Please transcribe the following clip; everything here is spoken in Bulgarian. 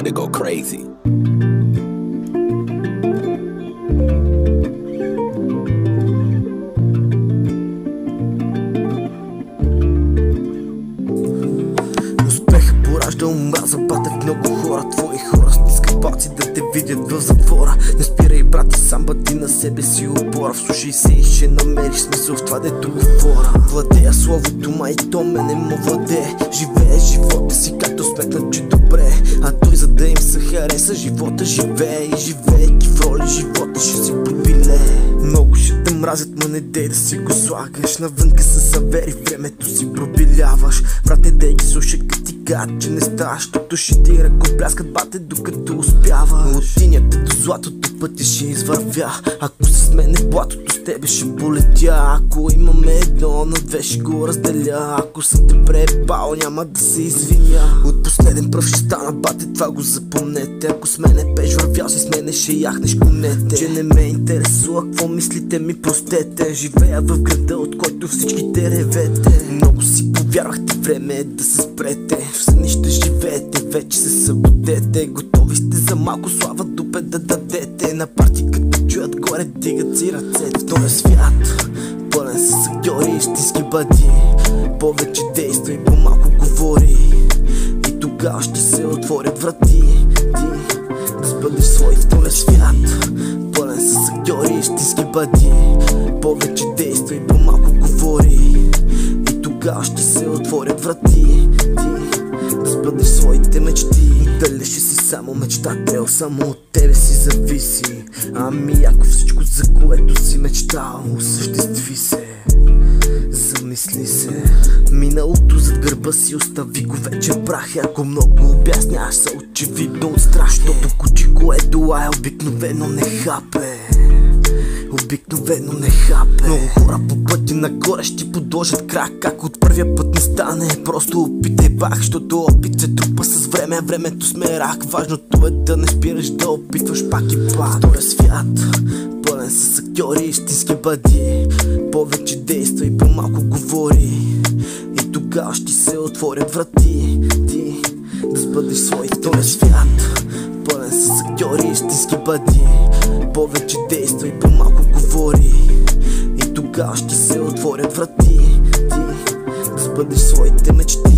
about to go crazy. Успеха поражда омраза, бате, в много хора. Твои хора стискат палци да те видят в затвора. Не спирай, брати, сам бъди на себе си опора. Вслушай се и ще намериш смисъл в това, дето говоря. Владея словото, май то мене му владее. Живее живота си както сметнат, че добре. А той, за да им се хареса живота, живее. И живеейки в роли, живота ще си пропилее. Много ще те мразят, ма не дей да си го слагаш. Навънка са завери, времето си пробиляваш. Брат, не дей ги слушай, като ти кажат, че не ставаш. Защото ще ти ръкопляскат, бате, докато успяваш. От тинята до златото пътя ще извървя. Ако се с мене в блатото, с тебе ще полетя. Ако имаме едно на две, ще го разделя. Ако съм те пребал, няма да се извиня. От последен пръв ще стана, бате, това го запомнете. Ако с мене пеш вървял си, с мене ще яхнеш конете. Че не ме интересува какво мислите ми, простете. Живея в града, от който всички те ревете. Много си повярвахте, време е да се спрете. В сънища живеете, вече се събудете. Готови сте за малко слава, дупе да дадете. На парти като чуят горе, дигат си ръцете. В този свят, пълен с актьори и истински бъди. Повече действай, по-малко говори. И тогава ще се отворят врати. Ти да бъдеш свой в този свят, пълен с актьори и истински бъди. Повече действай, по-малко говори. И тогава ще се отворят врати. Ти да сбъдеш своите мечти. Дали ще си само мечтател, само от тебе си зависи. Ами ако всичко, за което си мечтал, осъществи се. Замисли се. Миналото зад гърба си остави го вече прах. Ако много обясняваш, са очевидно от страх. Защото куче, което лая, обикновено не хапе. Обикновено не хапе. Много хора по пътя нагоре ще подложат крак. Как от първия път не стане, просто опитай пак. Защото опит се трупа с време, а времето сме рак. Важното е да не спираш да опитваш пак и пак. В този свят, пълен с актьори, истински бъди. Повече действай, по-малко говори. И тогава ще се отворят врати. Ти да сбъдеш своите. В този свят, пълен с актьори, истински бъди. Повече действай, по-малко говори. И тогава ще се отворят врати. Ти да сбъдеш своите мечти.